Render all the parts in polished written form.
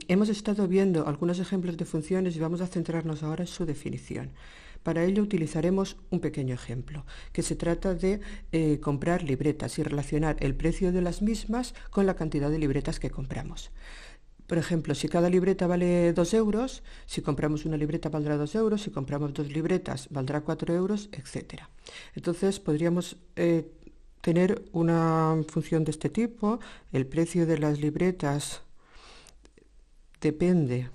Hemos estado viendo algunos ejemplos de funciones y vamos a centrarnos ahora en su definición. Para ello utilizaremos un pequeño ejemplo, que se trata de comprar libretas y relacionar el precio de las mismas con la cantidad de libretas que compramos. Por ejemplo, si cada libreta vale 2 euros, si compramos una libreta valdrá 2 euros, si compramos 2 libretas valdrá 4 euros, etc. Entonces podríamos tener una función de este tipo. El precio de las libretas depende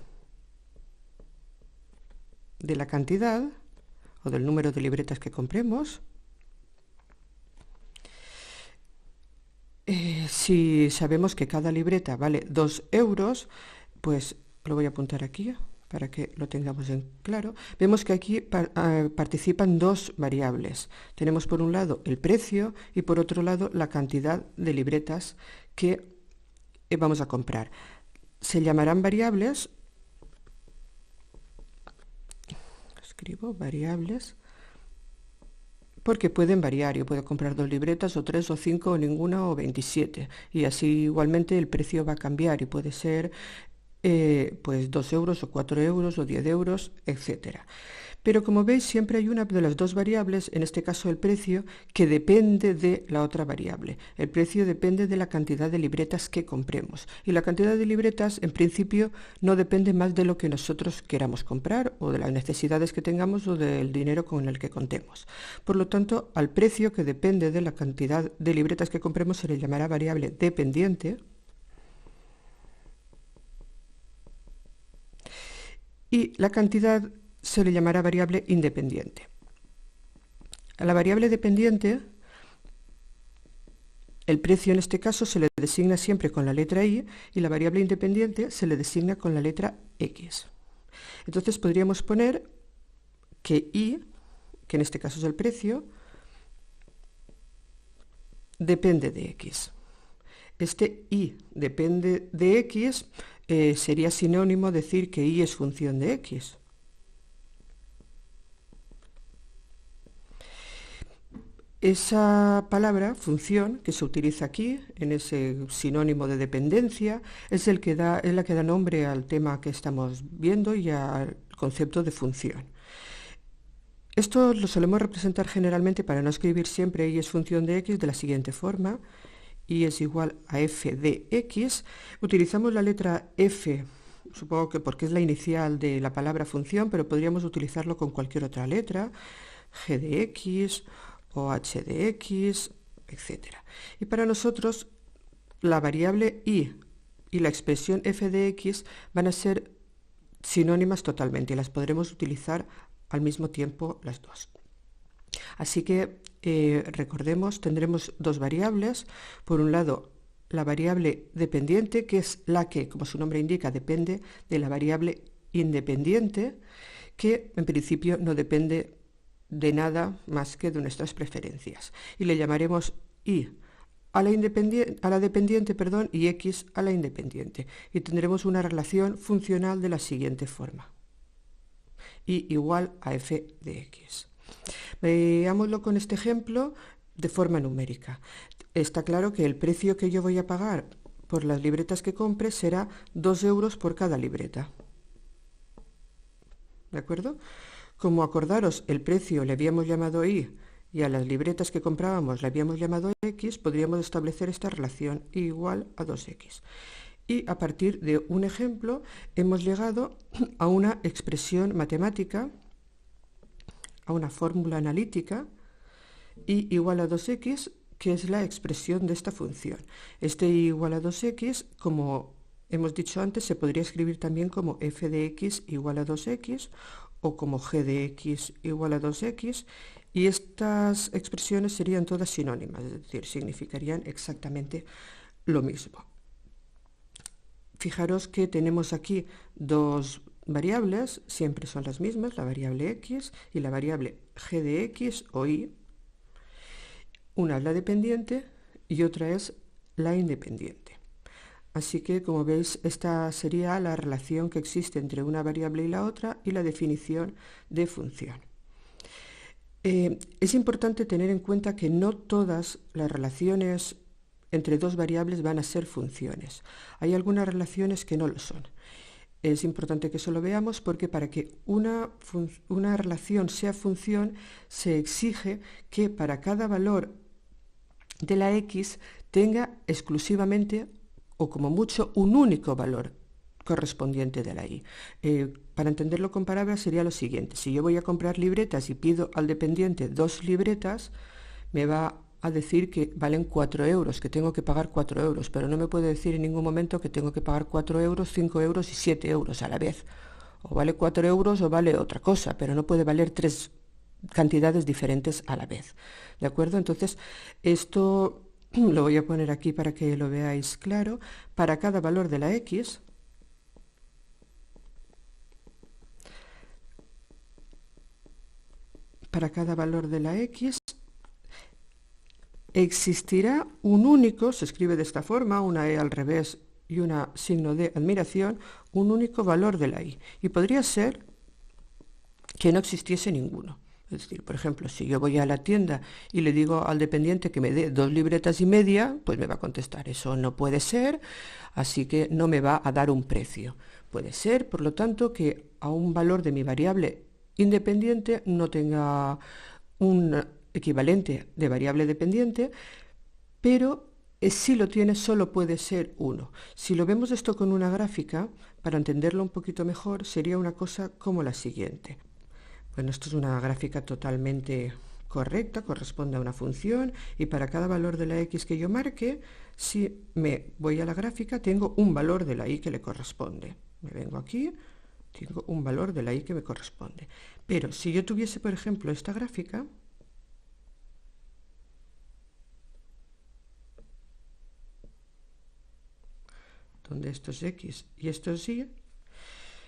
de la cantidad o del número de libretas que compremos. Si sabemos que cada libreta vale 2 euros, pues lo voy a apuntar aquí para que lo tengamos en claro. Vemos que aquí participan dos variables. Tenemos por un lado el precio y por otro lado la cantidad de libretas que vamos a comprar. Se llamarán variables, escribo variables, porque pueden variar. Yo puedo comprar 2 libretas o 3 o 5 o ninguna o 27. Y así igualmente el precio va a cambiar y puede ser pues 2 euros o 4 euros o 10 euros, etc. Pero como veis siempre hay una de las dos variables, en este caso el precio, que depende de la otra variable. El precio depende de la cantidad de libretas que compremos. Y la cantidad de libretas en principio no depende más de lo que nosotros queramos comprar o de las necesidades que tengamos o del dinero con el que contemos. Por lo tanto, al precio que depende de la cantidad de libretas que compremos se le llamará variable dependiente. Y la cantidad se le llamará variable independiente. A la variable dependiente, el precio en este caso se le designa siempre con la letra I y la variable independiente se le designa con la letra X. Entonces podríamos poner que I, que en este caso es el precio, depende de X. Este I depende de X sería sinónimo decir que Y es función de X. Esa palabra, función, que se utiliza aquí, en ese sinónimo de dependencia, es la que da nombre al tema que estamos viendo y al concepto de función. Esto lo solemos representar generalmente, para no escribir siempre y es función de x, de la siguiente forma: y es igual a f de x. Utilizamos la letra f, supongo que porque es la inicial de la palabra función, pero podríamos utilizarlo con cualquier otra letra, g de x o h de x, etc. Y para nosotros la variable y la expresión f de x van a ser sinónimas totalmente y las podremos utilizar al mismo tiempo las dos. Así que recordemos, tendremos dos variables. Por un lado, la variable dependiente, que es la que, como su nombre indica, depende de la variable independiente, que en principio no depende de nada más que de nuestras preferencias. Y le llamaremos y a la dependiente y x a la independiente. Y tendremos una relación funcional de la siguiente forma: y igual a f de x. Veámoslo con este ejemplo de forma numérica. Está claro que el precio que yo voy a pagar por las libretas que compre será 2 euros por cada libreta. ¿De acuerdo? Como acordaros, el precio le habíamos llamado y a las libretas que comprábamos le habíamos llamado x, podríamos establecer esta relación igual a 2x. Y a partir de un ejemplo hemos llegado a una expresión matemática, a una fórmula analítica, y igual a 2x, que es la expresión de esta función. Este y igual a 2x, como hemos dicho antes, se podría escribir también como f de x igual a 2x o como g de x igual a 2x, y estas expresiones serían todas sinónimas, es decir, significarían exactamente lo mismo. Fijaros que tenemos aquí dos variables, siempre son las mismas, la variable x y la variable g de x o y. Una es la dependiente y otra es la independiente. Así que, como veis, esta sería la relación que existe entre una variable y la otra y la definición de función. Es importante tener en cuenta que no todas las relaciones entre dos variables van a ser funciones. Hay algunas relaciones que no lo son. Es importante que eso lo veamos porque para que una relación sea función se exige que para cada valor de la x tenga exclusivamente o como mucho un único valor correspondiente de la y. Para entenderlo con palabras sería lo siguiente: si yo voy a comprar libretas y pido al dependiente 2 libretas, me va a decir que valen 4 euros, que tengo que pagar 4 euros, pero no me puede decir en ningún momento que tengo que pagar 4 euros, 5 euros y 7 euros a la vez. O vale 4 euros o vale otra cosa, pero no puede valer 3 cantidades diferentes a la vez. ¿De acuerdo? Entonces, esto lo voy a poner aquí para que lo veáis claro. Para cada valor de la x, existirá un único, se escribe de esta forma, una e al revés y una signo de admiración, un único valor de la y. Y podría ser que no existiese ninguno. Es decir, por ejemplo, si yo voy a la tienda y le digo al dependiente que me dé 2 libretas y media, pues me va a contestar, eso no puede ser, así que no me va a dar un precio. Puede ser, por lo tanto, que a un valor de mi variable independiente no tenga un equivalente de variable dependiente, pero si lo tiene solo puede ser uno. Si lo vemos esto con una gráfica, para entenderlo un poquito mejor, sería una cosa como la siguiente. Bueno, esto es una gráfica totalmente correcta, corresponde a una función, y para cada valor de la x que yo marque, si me voy a la gráfica, tengo un valor de la y que le corresponde. Me vengo aquí, tengo un valor de la y que me corresponde. Pero si yo tuviese, por ejemplo, esta gráfica, donde esto es x y esto es y,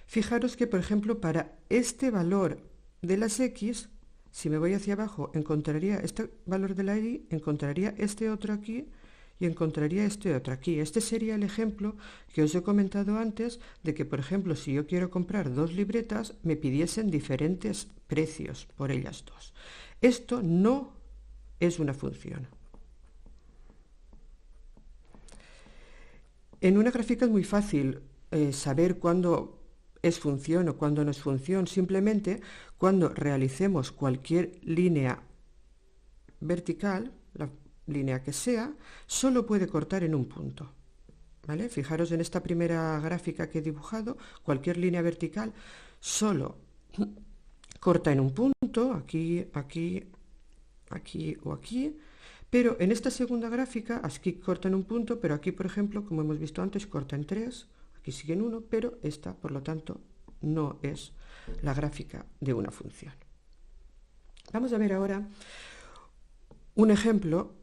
fijaros que, por ejemplo, para este valor de las x, si me voy hacia abajo, encontraría este valor de la y, encontraría este otro aquí y encontraría este otro aquí. Este sería el ejemplo que os he comentado antes de que, por ejemplo, si yo quiero comprar 2 libretas, me pidiesen diferentes precios por ellas dos. Esto no es una función. En una gráfica es muy fácil saber cuándo es función o cuándo no es función. Simplemente cuando realicemos cualquier línea vertical, la línea que sea, solo puede cortar en un punto. ¿Vale? Fijaros en esta primera gráfica que he dibujado, cualquier línea vertical solo corta en un punto, aquí, aquí, aquí o aquí. Pero en esta segunda gráfica, aquí corta en un punto, pero aquí, por ejemplo, como hemos visto antes, corta en 3, aquí sigue en 1, pero esta, por lo tanto, no es la gráfica de una función. Vamos a ver ahora un ejemplo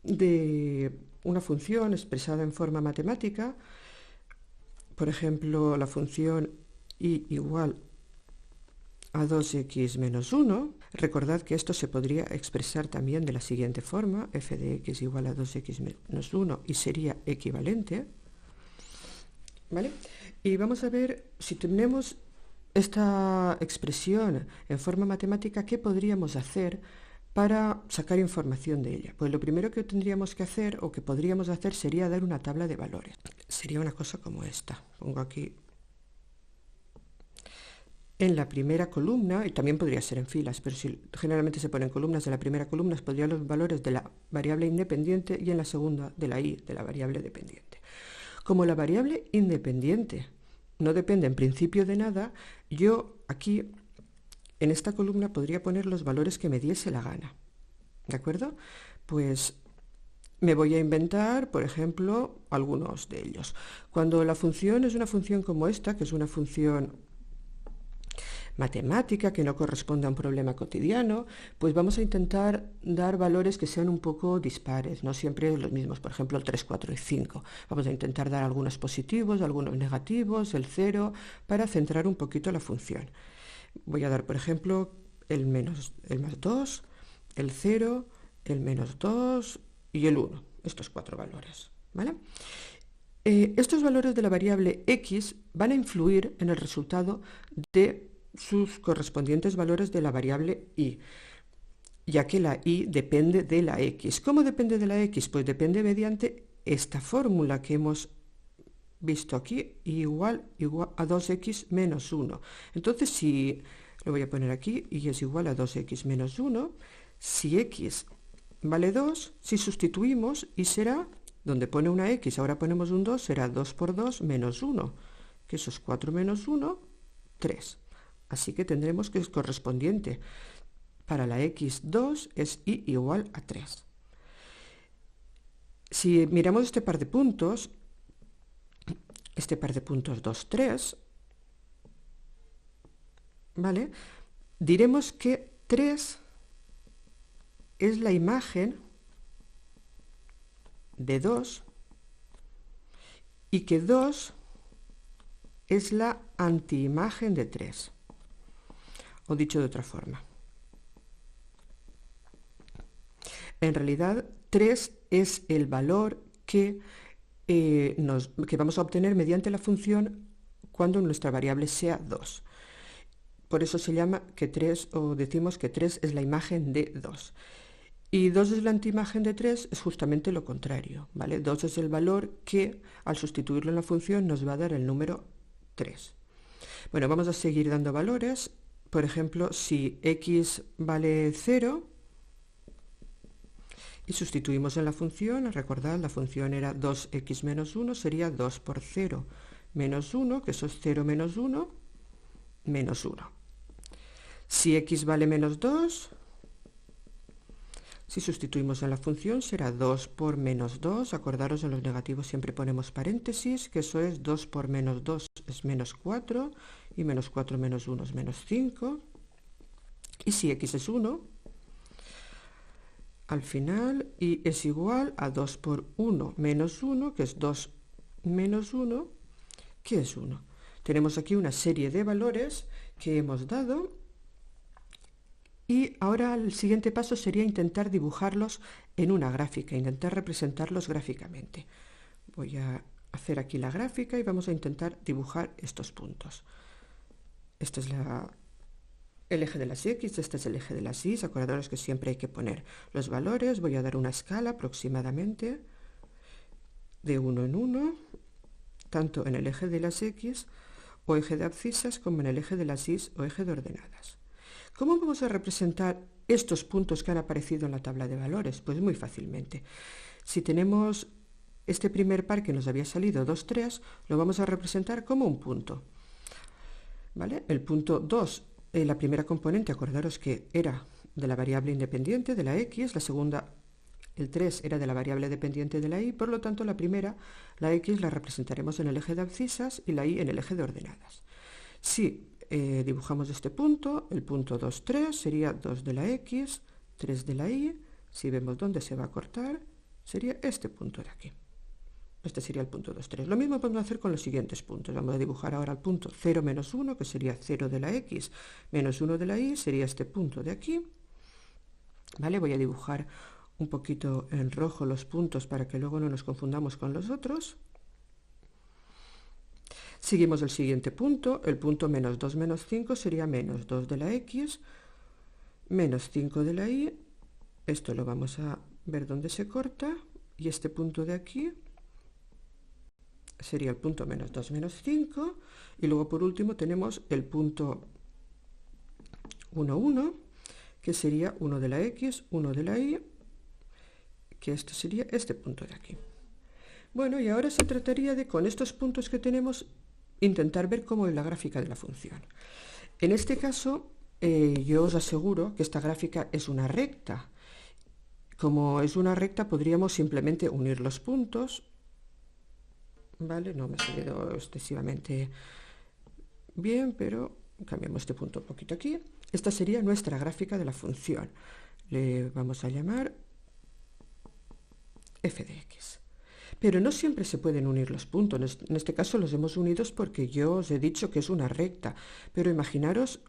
de una función expresada en forma matemática. Por ejemplo, la función y igual a 2x menos 1. Recordad que esto se podría expresar también de la siguiente forma: f de x igual a 2x menos 1 y sería equivalente. ¿Vale? Y vamos a ver, si tenemos esta expresión en forma matemática, ¿qué podríamos hacer para sacar información de ella? Pues lo primero que tendríamos que hacer, o que podríamos hacer, sería dar una tabla de valores. Sería una cosa como esta. Pongo aquí en la primera columna, y también podría ser en filas, pero si generalmente se ponen columnas, de la primera columna pondría los valores de la variable independiente y en la segunda de la y, de la variable dependiente. Como la variable independiente no depende en principio de nada, yo aquí en esta columna podría poner los valores que me diese la gana. ¿De acuerdo? Pues me voy a inventar, por ejemplo, algunos de ellos. Cuando la función es una función como esta, que es una función matemática que no corresponde a un problema cotidiano, pues vamos a intentar dar valores que sean un poco dispares, no siempre los mismos, por ejemplo el 3, 4 y 5. Vamos a intentar dar algunos positivos, algunos negativos, el 0, para centrar un poquito la función. Voy a dar, por ejemplo, el más 2, el 0, el menos 2 y el 1, estos 4 valores, ¿vale? Estos valores de la variable x van a influir en el resultado de sus correspondientes valores de la variable y. ya que la y depende de la x. ¿Cómo depende de la x? Pues depende mediante esta fórmula que hemos visto aquí, igual a 2x menos 1. Entonces, si lo voy a poner aquí, y es igual a 2x menos 1, si x vale 2, si sustituimos, y será, donde pone una x, ahora ponemos un 2, será 2 por 2 menos 1, que eso es 4 menos 1, 3. Así que tendremos que es correspondiente para la x2 es y igual a 3. Si miramos este par de puntos 2, 3, ¿vale? Diremos que 3 es la imagen de 2 y que 2 es la antiimagen de 3. O dicho de otra forma, en realidad 3 es el valor que vamos a obtener mediante la función cuando nuestra variable sea 2. Por eso se llama que 3, o decimos que 3 es la imagen de 2. Y 2 es la antiimagen de 3, es justamente lo contrario, ¿vale? 2 es el valor que, al sustituirlo en la función, nos va a dar el número 3. Bueno, vamos a seguir dando valores. Por ejemplo, si x vale 0, y sustituimos en la función, recordad, la función era 2x menos 1, sería 2 por 0 menos 1, que eso es 0 menos 1, menos 1. Si x vale menos 2, si sustituimos en la función, será 2 por menos 2. Acordaros, en los negativos siempre ponemos paréntesis, que eso es 2 por menos 2 es menos 4, y menos 4 menos 1 es menos 5. Y si x es 1, al final, y es igual a 2 por 1 menos 1, que es 2 menos 1, que es 1. Tenemos aquí una serie de valores que hemos dado, y ahora el siguiente paso sería intentar dibujarlos en una gráfica, intentar representarlos gráficamente. Voy a hacer aquí la gráfica y vamos a intentar dibujar estos puntos. Este es el eje de las x, este es el eje de las y. Acordaros que siempre hay que poner los valores. Voy a dar una escala aproximadamente de 1 en 1, tanto en el eje de las x o eje de abscisas como en el eje de las y o eje de ordenadas. ¿Cómo vamos a representar estos puntos que han aparecido en la tabla de valores? Pues muy fácilmente. Si tenemos este primer par que nos había salido 2, 3, lo vamos a representar como un punto, ¿vale? El punto 2, la primera componente, acordaros que era de la variable independiente de la x, la segunda, el 3, era de la variable dependiente de la y, por lo tanto la primera, la x, la representaremos en el eje de abscisas y la y en el eje de ordenadas. Si dibujamos este punto, el punto 2, 3 sería 2 de la x, 3 de la y. Si vemos dónde se va a cortar, sería este punto de aquí. Este sería el punto 2, 3. Lo mismo podemos hacer con los siguientes puntos. Vamos a dibujar ahora el punto 0 menos 1, que sería 0 de la x menos 1 de la y, sería este punto de aquí. ¿Vale? Voy a dibujar un poquito en rojo los puntos para que luego no nos confundamos con los otros. Seguimos el siguiente punto, el punto menos 2 menos 5 sería menos 2 de la x, menos 5 de la y, esto lo vamos a ver dónde se corta, y este punto de aquí sería el punto menos 2 menos 5, y luego por último tenemos el punto 1, 1, que sería 1 de la x, 1 de la y, que esto sería este punto de aquí. Bueno, y ahora se trataría de, con estos puntos que tenemos, intentar ver cómo es la gráfica de la función. En este caso, yo os aseguro que esta gráfica es una recta. Como es una recta, podríamos simplemente unir los puntos. ¿Vale? No me ha salido excesivamente bien, pero cambiamos este punto un poquito aquí. Esta sería nuestra gráfica de la función. Le vamos a llamar f de x. Pero no siempre se pueden unir los puntos. En este caso los hemos unidos porque yo os he dicho que es una recta. Pero imaginaros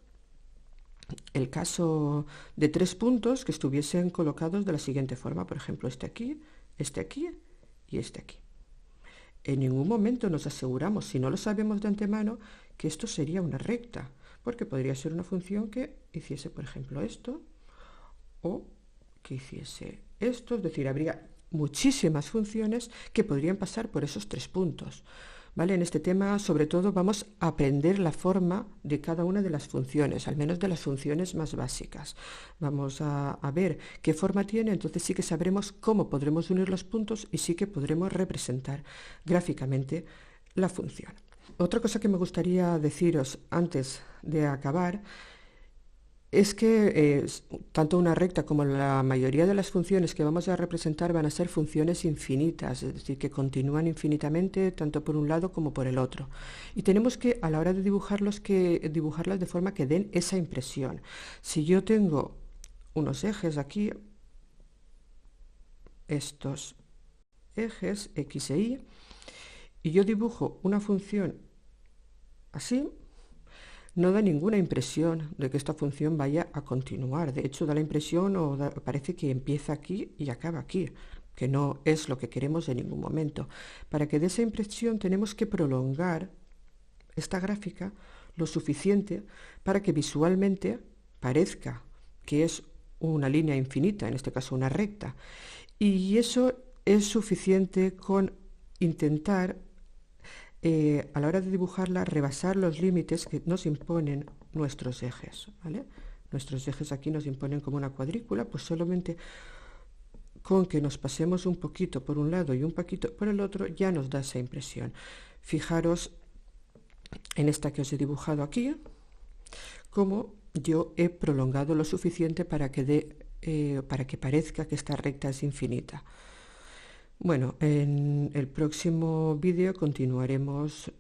el caso de 3 puntos que estuviesen colocados de la siguiente forma. Por ejemplo, este aquí y este aquí. En ningún momento nos aseguramos, si no lo sabemos de antemano, que esto sería una recta. Porque podría ser una función que hiciese, por ejemplo, esto. o que hiciese esto, es decir, habría muchísimas funciones que podrían pasar por esos 3 puntos. ¿Vale? En este tema, sobre todo, vamos a aprender la forma de cada una de las funciones, al menos de las funciones más básicas. Vamos a ver qué forma tiene, entonces sí que sabremos cómo podremos unir los puntos y sí que podremos representar gráficamente la función. Otra cosa que me gustaría deciros antes de acabar es que tanto una recta como la mayoría de las funciones que vamos a representar van a ser funciones infinitas, es decir, que continúan infinitamente tanto por un lado como por el otro. Y tenemos que, a la hora de dibujarlas de forma que den esa impresión. Si yo tengo unos ejes aquí, estos ejes X e y yo dibujo una función así, no da ninguna impresión de que esta función vaya a continuar. De hecho, da la impresión parece que empieza aquí y acaba aquí, que no es lo que queremos en ningún momento. Para que dé esa impresión tenemos que prolongar esta gráfica lo suficiente para que visualmente parezca que es una línea infinita, en este caso una recta. Y eso es suficiente con intentar a la hora de dibujarla, rebasar los límites que nos imponen nuestros ejes, ¿vale? Nuestros ejes aquí nos imponen como una cuadrícula, pues solamente con que nos pasemos un poquito por un lado y un poquito por el otro, ya nos da esa impresión. Fijaros en esta que os he dibujado aquí, como yo he prolongado lo suficiente para que parezca que esta recta es infinita. Bueno, en el próximo vídeo continuaremos